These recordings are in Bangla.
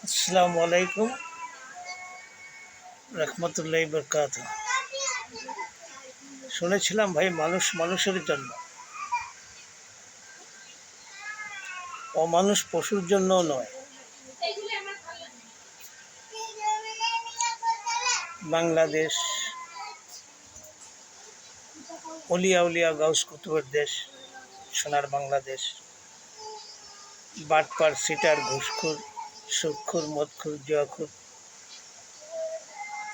আসসালামু আলাইকুম রহমতুল্লাহি বরকাত। শুনেছিলাম ভাই, মানুষ মানুষের জন্য, অমানুষ পশুর জন্য নয়। বাংলাদেশ অলিয়া উলিয়া গাউস কুতুবের দেশ, সোনার বাংলাদেশ। বাটপার, সিটার, ঘুষখোর, সুদখোর, মদখোর, জুয়াখোর,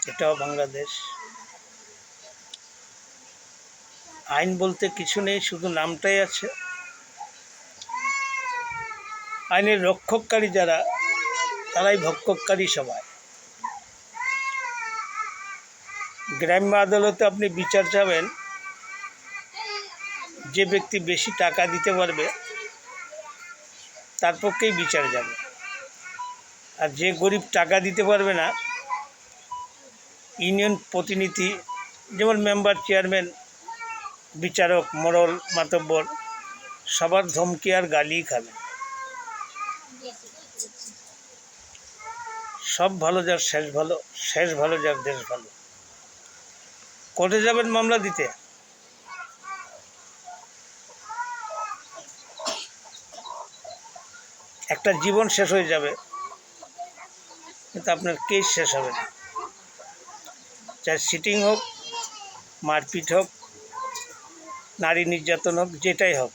এটাও বাংলাদেশ। আইন বলতে কিছু নেই, শুধু নামটাই আছে। আইনের রক্ষককারী যারা, তারাই ভক্ষককারী সবাই। গ্রাম্য আদালতে আপনি বিচার চাবেন, যে ব্যক্তি বেশি টাকা দিতে পারবে তার পক্ষেই বিচার যাবে। আর যে গরিব টাকা দিতে পারবে না, ইউনিয়ন প্রতিনিধি যেমন মেম্বার, চেয়ারম্যান, বিচারক, মোড়ল, মাতব্বর, সবার ধমকি আর গালিই খাবে। সব ভালো যার শেষ ভালো, শেষ ভালো যার দেশ ভালো। কোর্টে যাবেন মামলা দিতে, একটা জীবন শেষ হয়ে যাবে, কিন্তু আপনার কেস শেষ হবে না। চাই সিটিং হোক, মারপিট হোক, নারী নির্যাতন হোক, যেটাই হোক।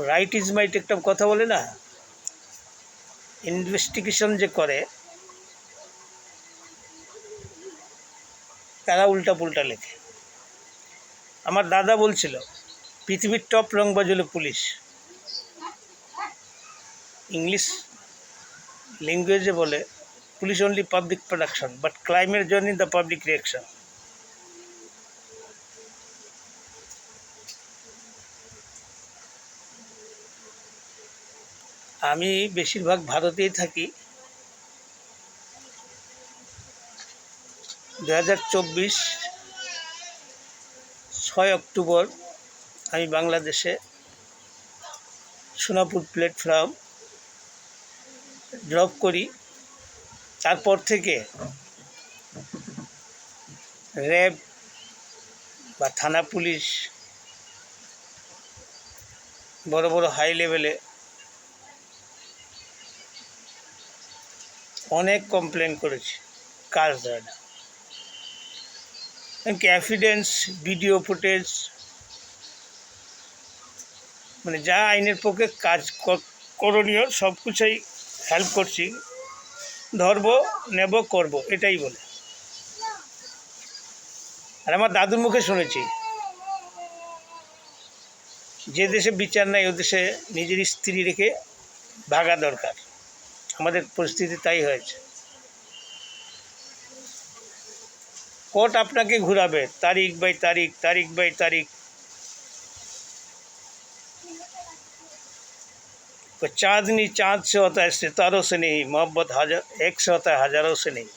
রাইট ইজ মাইট একটা কথা বলে না, ইনভেস্টিগেশন যে করে তারা উল্টা পুল্টা লেখে। আমার দাদা বলছিল, পৃথিবীর টপ রংবাজ হলো পুলিশ। ইংলিশ ল্যাঙ্গুয়েজে বলে, police only public production, but ক্রাইমের জন্য দ্য পাবলিক রিয়াকশন। আমি বেশিরভাগ ভারতেই থাকি। 2024 6 অক্টোবর আমি বাংলাদেশে সোনাপুর প্ল্যাটফর্ম ড্রপ করি। তারপর থেকে র্যাব বা থানা পুলিশ, বড় বড় হাই লেভেলে অনেক কমপ্লেন করেছি, কাজ দেয় না। এভিডেন্স, ভিডিও ফুটেজ, মানে যা আইনের পক্ষে কাজ করণীয় সব কিছুই হেল্প করছি। ধরবো, নেব, করব, এটাই বলে। আর আমার দাদুর মুখে শুনেছি, যে দেশে বিচার নাই ও দেশে নিজের স্ত্রী রেখে ভাগা দরকার। আমাদের পরিস্থিতি তাই হয়েছে। কোর্ট আপনাকে ঘুরাবে, তারিখ বাই তারিখ, তারিখ বাই তারিখ। चांदनी चांद से होता है, सितारों से नहीं। मोहब्बत हजार एक से होता है, हजारों से नहीं।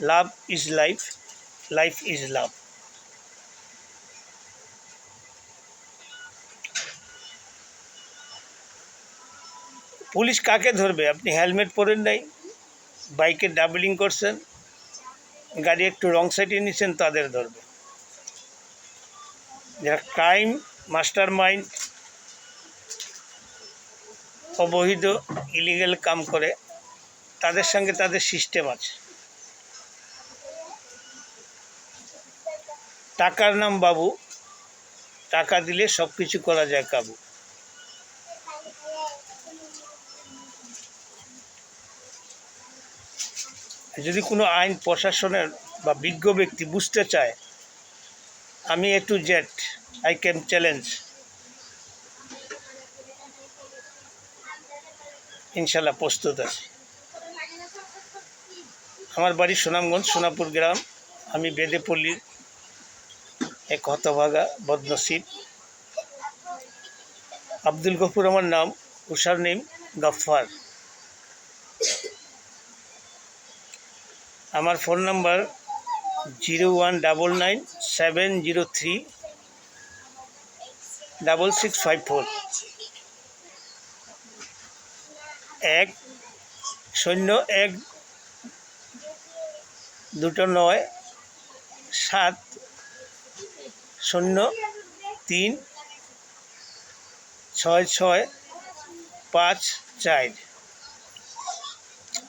Love is life, life is love. Police কাকে ধরবে? আপনি হেলমেট পরেন নাই, বাইকে ডাবলিং করছেন, গাড়ি একটু রং সাইডে নিচ্ছেন, তাদের ধরবে। যারা ক্রাইম মাস্টার মাইন্ড, অবৈধ ইলিগেল কাম করে, তাদের সঙ্গে তাদের সিস্টেম আছে। টাকার নাম বাবু, টাকা দিলে সব কিছু করা যায় কাবু। যদি কোনো আইন প্রশাসনের বা বিজ্ঞ ব্যক্তি বুঝতে চায়, আমি A to Z I can challenge, ইনশাল্লাহ প্রস্তুত আছি। আমার বাড়ি সুনামগঞ্জ, সোনাপুর গ্রাম। আমি বেদেপল্লীর এক হতভাগা বদনসিব। আব্দুল গফুর আমার নাম, উষার নেম গফফার। আমার ফোন নাম্বার 01997036654। 01-09-7-03-6654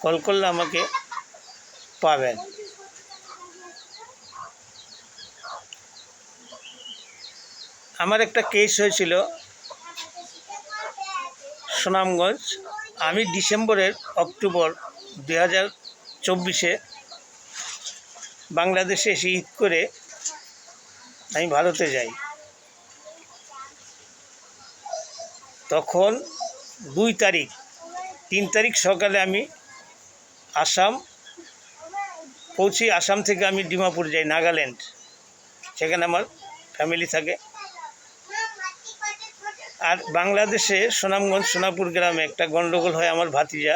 কল করলে আমাকে পাবেন। আমার একটা কেস হয়েছিল সুনামগঞ্জ। আমি অক্টোবর 2024 বাংলাদেশে এসে ঈদ করে আমি ভারতে যাই। তখন 3 তারিখ সকালে আমি আসাম পৌঁছি। আসাম থেকে আমি ডিমাপুর যাই, নাগাল্যান্ড। সেখানে আমার ফ্যামিলি থাকে। আর বাংলাদেশে সুনামগঞ্জ সোনাপুর গ্রামে একটা গণ্ডগোল হয় আমার ভাতিজা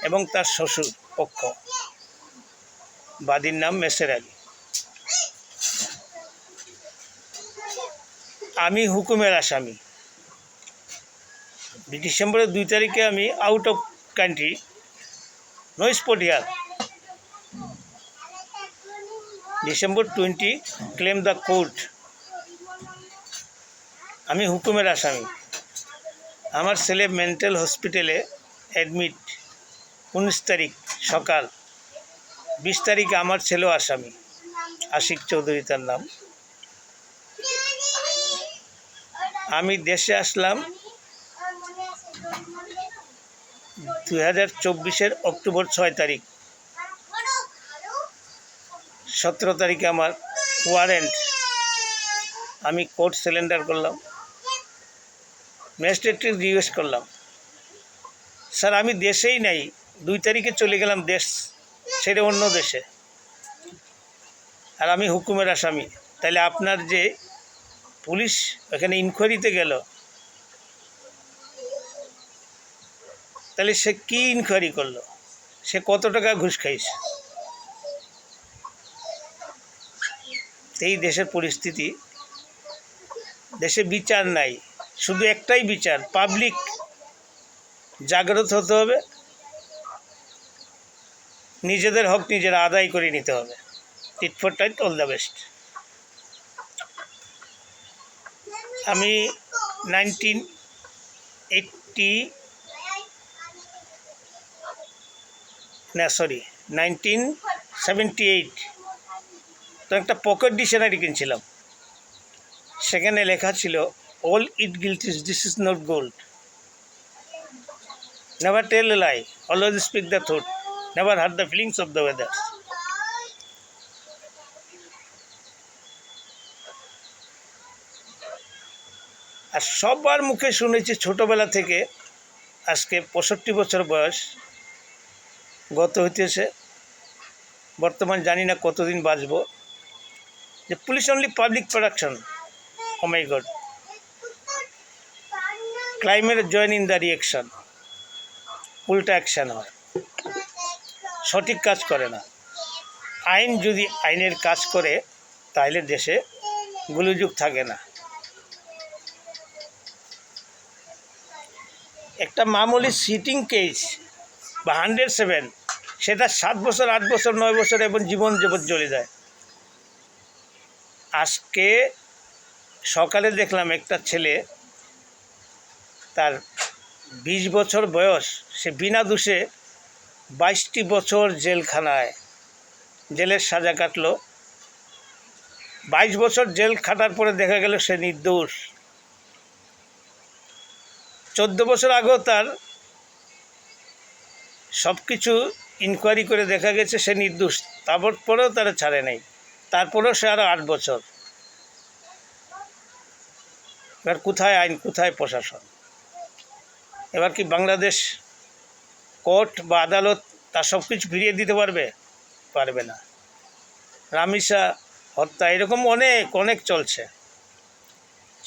এবং তার শ্বশুর পক্ষ, বাদীর নাম মেসের আলী। আমি হুকুমের আসামি। ডিসেম্বরের 2 তারিখে আমি out of country, no spot here. December 20 claim the court. আমি হুকুমের আসামি। আমার ছেলে মেন্টাল হসপিটালে অ্যাডমিট 19 তারিখ সকাল। 20 তারিখে আমার ছেলেও আসামি, আশিক চৌধুরী তার নাম। আমি দেশে আসলাম 2024 অক্টোবর 6 তারিখ। 17 তারিখে আমার ওয়ারেন্ট, আমি কোর্ট সিলিন্ডার করলাম। ম্যাজিস্ট্রেটকে জিজ্ঞেস করলাম, স্যার আমি দেশেই নাই, 2 তারিখে চলে গেলাম দেশ ছেড়ে অন্য দেশে, আর আমি হুকুমের আসামি। তাহলে আপনার যে পুলিশ এখানে ইনকোয়ারিতে গেল, তাহলে সে কী ইনকোয়ারি করলো? সে কত টাকা ঘুষ খাইছে? এই দেশের পরিস্থিতি। দেশে বিচার নাই, শুধু একটাই বিচার, পাবলিক জাগ্রত হতে হবে, নিজেদের হক নিজেরা আদায় করে নিতে হবে। Tit for tat, all the best. আমি 1978 তো একটা পকেট ডিকশনারি কিনছিলাম। সেখানে লেখা ছিল, all it glitters, this is not gold, never tell a lie, always speak the truth, never hurt the feelings of the weathers. আর সবার মুখে শুনেছি ছোটোবেলা থেকে, আজকে 65 বছর বয়স গত হইতেছে, বর্তমান জানি না কতদিন বাঁচব, যে police only public protection. Oh my god, climate join in the reaction, উল্টা অ্যাকশান হয়, সঠিক কাজ করে না। আইন যদি আইনের কাজ করে তাহলে দেশে গোলযোগ থাকে না। একটা মামুলি সিটিং কেস বা 107, সেটা 7 বছর, 8 বছর, 9 বছর এবং জীবন চলে যায়। আজকে সকালে দেখলাম একটা ছেলে, তার 20 বছর বয়স, সে বিনা দোষে 22টি বছর জেলখানায় জেলের সাজা কাটলো। 22 বছর জেল খাটার পরে দেখা গেল সে নির্দোষ। 14 বছর আগেও তার সব কিছু ইনকোয়ারি করে দেখা গেছে সে নির্দোষ, তারপরেও তারা ছাড়ে নেই, তারপরেও সে আরও 8 বছর। এবার কোথায় আইন, কোথায় প্রশাসন? এবার কি বাংলাদেশ কোর্ট বা আদালত তার সব কিছু ফিরিয়ে দিতে পারবে? পারবে না। রামিসা হত্যা, এরকম অনেক অনেক চলছে।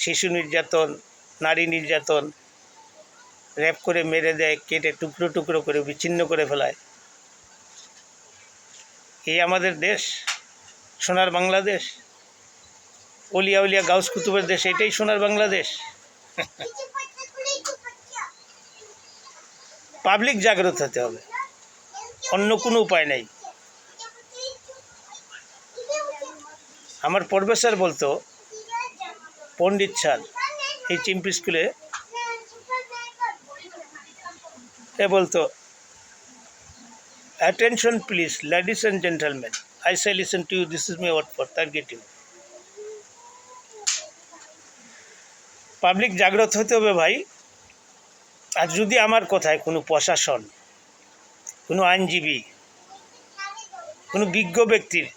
শিশু নির্যাতন, নারী নির্যাতন, র্যাপ করে মেরে দেয়, কেটে টুকরো টুকরো করে বিচ্ছিন্ন করে ফেলায়। এই আমাদের দেশ, সোনার বাংলাদেশ, অলিয়া উলিয়া গাউস কুতুবের দেশ, এটাই সোনার বাংলাদেশ। পাবলিক জাগ্রত হতে হবে, অন্য কোনো উপায় নেই। আমার প্রফেসর বলতো, পণ্ডিত স্যার এই চিম্পি স্কুলে, এ বলতো, attention please ladies and gentleman, I say listen to you, this is my word for targeting. Public জাগ্রত হতে হবে ভাই। আর যদি আমার কথায় কোনো প্রশাসন, কোনো আইনজীবী, কোনো বিজ্ঞ ব্যক্তির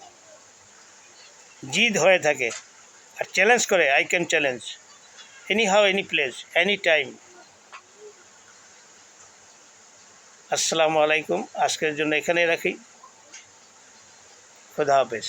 জিদ হয়ে থাকে আর চ্যালেঞ্জ করে, I can challenge any how, any place, any time. আসসালামু আলাইকুম। আজকের জন্য এখানেই রাখি। খোদা হাফেজ।